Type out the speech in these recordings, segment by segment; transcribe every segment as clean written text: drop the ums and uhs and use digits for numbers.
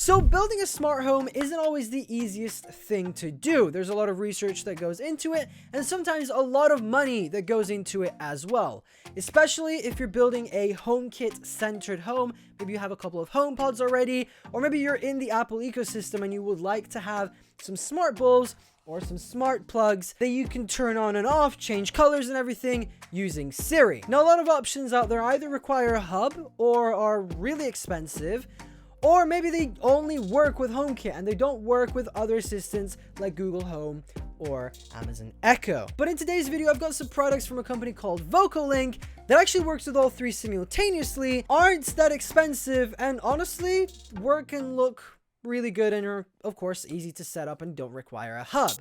So building a smart home isn't always the easiest thing to do. There's a lot of research that goes into it, and sometimes a lot of money that goes into it as well. Especially if you're building a HomeKit centered home. Maybe you have a couple of HomePods already, or maybe you're in the Apple ecosystem and you would like to have some smart bulbs or some smart plugs that you can turn on and off, change colors and everything using Siri. Now, a lot of options out there either require a hub or are really expensive, or maybe they only work with HomeKit and they don't work with other assistants like Google Home or Amazon Echo. But in today's video, I've got some products from a company called VOCOlinc that actually works with all three simultaneously, aren't that expensive, and honestly work and look really good and are, of course, easy to set up and don't require a hub.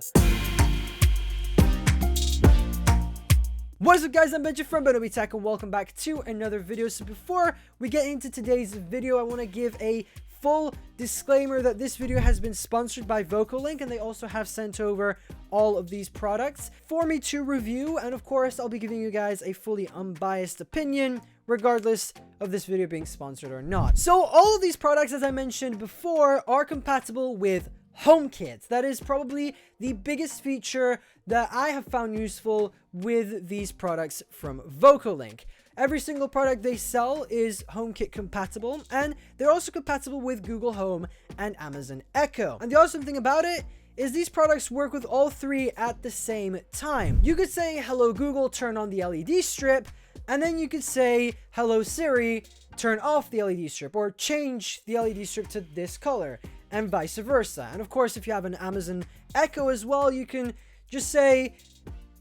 What is up, guys? I'm Benji from BenObi Tech and welcome back to another video. So before we get into today's video, I want to give a full disclaimer that this video has been sponsored by VOCOlinc, and they also have sent over all of these products for me to review, and of course I'll be giving you guys a fully unbiased opinion regardless of this video being sponsored or not. So all of these products, as I mentioned before, are compatible with HomeKit. That is probably the biggest feature that I have found useful with these products from VOCOlinc. Every single product they sell is HomeKit compatible, and they're also compatible with Google Home and Amazon Echo. And the awesome thing about it is these products work with all three at the same time. You could say, "Hello Google, turn on the LED strip," and then you could say, "Hello Siri, turn off the LED strip," or change the LED strip to this color, and vice versa. And of course, if you have an Amazon Echo as well, you can just say,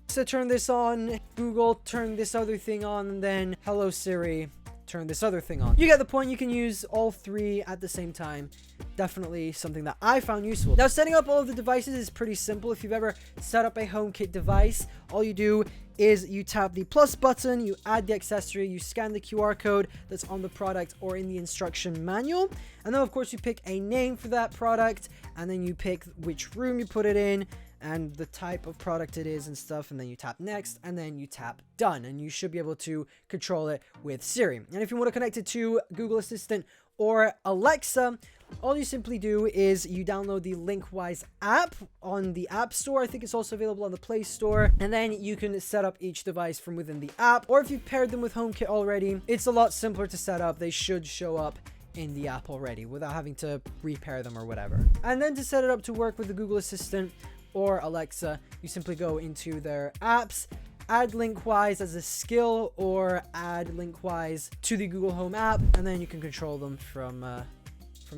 "So turn this on, Google, turn this other thing on," and then "Hello Siri, turn this other thing on." You get the point. You can use all three at the same time. Definitely something that I found useful. Now, setting up all of the devices is pretty simple. If you've ever set up a HomeKit device, all you do is you tap the plus button, you add the accessory, you scan the QR code that's on the product or in the instruction manual, and then of course you pick a name for that product, and then you pick which room you put it in and the type of product it is and stuff, and then you tap next, and then you tap done, and you should be able to control it with Siri. And if you want to connect it to Google Assistant or Alexa, all you simply do is you download the Linkwise app on the App Store. I think it's also available on the Play Store, and then you can set up each device from within the app, or if you've paired them with HomeKit already, it's a lot simpler to set up. They should show up in the app already without having to repair them or whatever. And then to set it up to work with the Google Assistant or Alexa, you simply go into their apps, add Linkwise as a skill, or add Linkwise to the Google Home app, and then you can control them from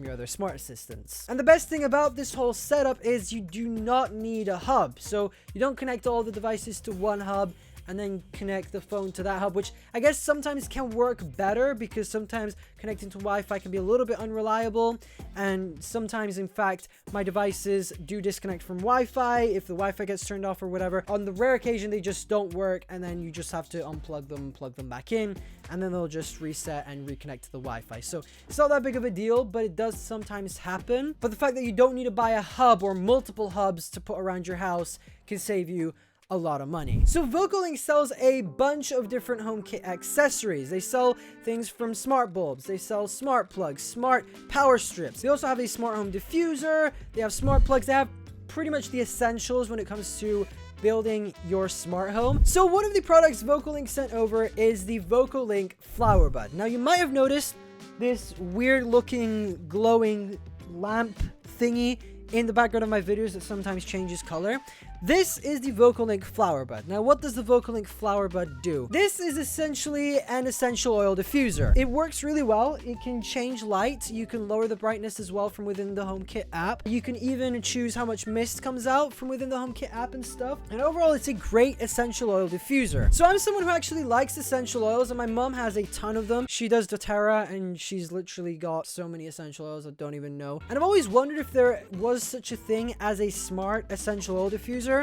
your other smart assistants. And the best thing about this whole setup is you do not need a hub. So you don't connect all the devices to one hub and then connect the phone to that hub, which I guess sometimes can work better because sometimes connecting to Wi-Fi can be a little bit unreliable, and sometimes in fact my devices do disconnect from Wi-Fi if the Wi-Fi gets turned off or whatever. On the rare occasion they just don't work, and then you just have to unplug them, plug them back in, and then they'll just reset and reconnect to the Wi-Fi. So it's not that big of a deal, but it does sometimes happen. But the fact that you don't need to buy a hub or multiple hubs to put around your house can save you a lot of money. So VOCOlinc sells a bunch of different HomeKit accessories. They sell things from smart bulbs, they sell smart plugs, smart power strips. They also have a smart home diffuser, they have smart plugs, they have pretty much the essentials when it comes to building your smart home. So one of the products VOCOlinc sent over is the VOCOlinc flower bud. Now you might have noticed this weird looking glowing lamp thingy in the background of my videos that sometimes changes color. This is the VOCOlinc flower bud. Now, what does the VOCOlinc flower bud do? This is essentially an essential oil diffuser. It works really well. It can change light. You can lower the brightness as well from within the HomeKit app. You can even choose how much mist comes out from within the HomeKit app and stuff. And overall, it's a great essential oil diffuser. So I'm someone who actually likes essential oils, and my mom has a ton of them. She does doTERRA, and she's literally got so many essential oils I don't even know. And I've always wondered if there was such a thing as a smart essential oil diffuser.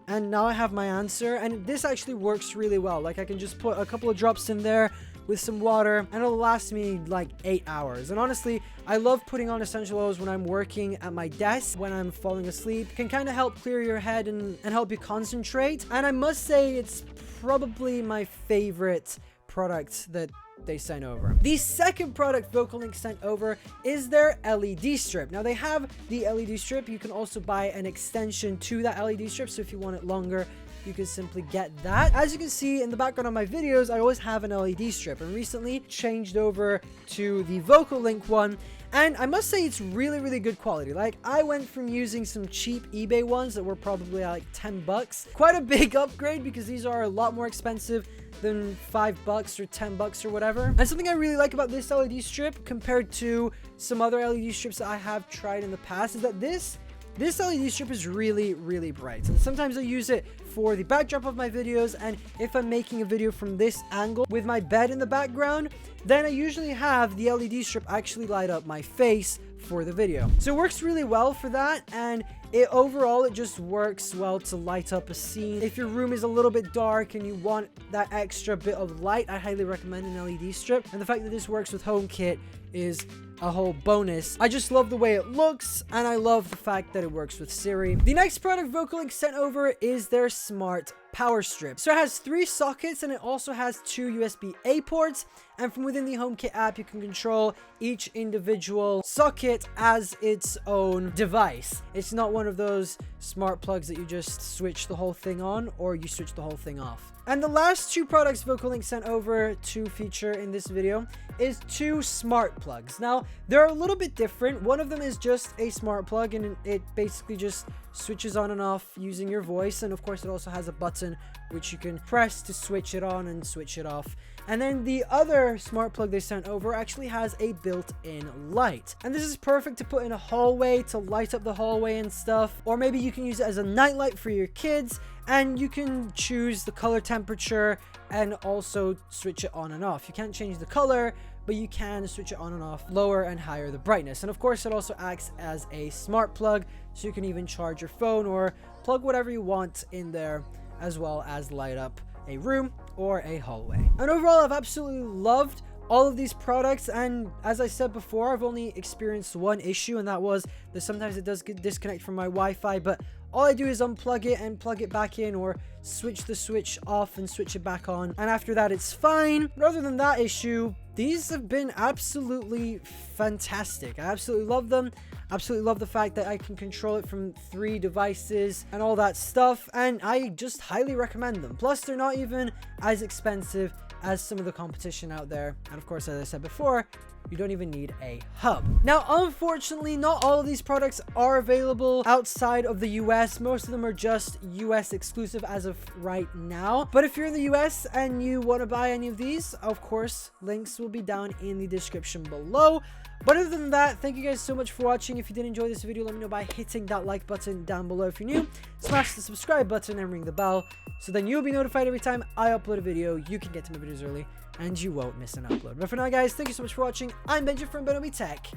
And now I have my answer, and this actually works really well. Like, I can just put a couple of drops in there with some water, and it'll last me like 8 hours. And honestly, I love putting on essential oils when I'm working at my desk, when I'm falling asleep. It can kind of help clear your head and help you concentrate. And I must say, it's probably my favorite product that they sent over. The second product VOCOlinc sent over is their LED strip. Now they have the LED strip. You can also buy an extension to that LED strip, so if you want it longer, you can simply get that. As you can see in the background of my videos, I always have an LED strip, and recently changed over to the VOCOlinc one, and I must say it's really, really good quality. Like, I went from using some cheap eBay ones that were probably like 10 bucks, quite a big upgrade because these are a lot more expensive than $5 or 10 bucks or whatever. And something I really like about this LED strip compared to some other LED strips that I have tried in the past is that this LED strip is really, really bright. And sometimes I use it for the backdrop of my videos, and if I'm making a video from this angle with my bed in the background, then I usually have the LED strip actually light up my face for the video. So it works really well for that, and overall it just works well to light up a scene. If your room is a little bit dark and you want that extra bit of light, I highly recommend an LED strip. And the fact that this works with HomeKit is a whole bonus. I just love the way it looks, and I love the fact that it works with Siri. The next product VOCOlinc sent over is their smart power strip. So it has 3 sockets, and it also has 2 USB-A ports, and from within the HomeKit app you can control each individual socket as its own device. It's not one of those smart plugs that you just switch the whole thing on or you switch the whole thing off. And the last 2 products VOCOlinc sent over to feature in this video is 2 smart plugs. Now, they're a little bit different. One of them is just a smart plug, and it basically just switches on and off using your voice. And of course, it also has a button which you can press to switch it on and switch it off. And then the other smart plug they sent over actually has a built-in light. And this is perfect to put in a hallway to light up the hallway and stuff. Or maybe you can use it as a nightlight for your kids. And you can choose the color temperature and also switch it on and off. You can't change the color, but you can switch it on and off, lower and higher the brightness. And of course, it also acts as a smart plug, so you can even charge your phone or plug whatever you want in there, as well as light up a room or a hallway. And overall, I've absolutely loved all of these products, and as I said before, I've only experienced one issue, and that was that sometimes it does get disconnect from my Wi-Fi, but all I do is unplug it and plug it back in, or switch the switch off and switch it back on, and after that it's fine. But other than that issue, these have been absolutely fantastic. I absolutely love them. Absolutely love the fact that I can control it from 3 devices and all that stuff, and I just highly recommend them. Plus, they're not even as expensive as some of the competition out there, and of course, as I said before, you don't even need a hub. Now, unfortunately, not all of these products are available outside of the US. Most of them are just US exclusive as of right now. But if you're in the US and you want to buy any of these, of course, links will be down in the description below. But other than that, thank you guys so much for watching. If you did enjoy this video, let me know by hitting that like button down below. If you're new, smash the subscribe button and ring the bell, so then you'll be notified every time I upload a video. You can get to my videos early, and you won't miss an upload. But for now, guys, thank you so much for watching. I'm Benji from BenObi Tech,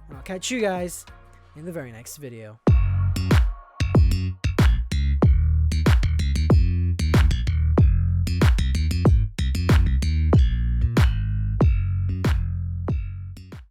and I'll catch you guys in the very next video.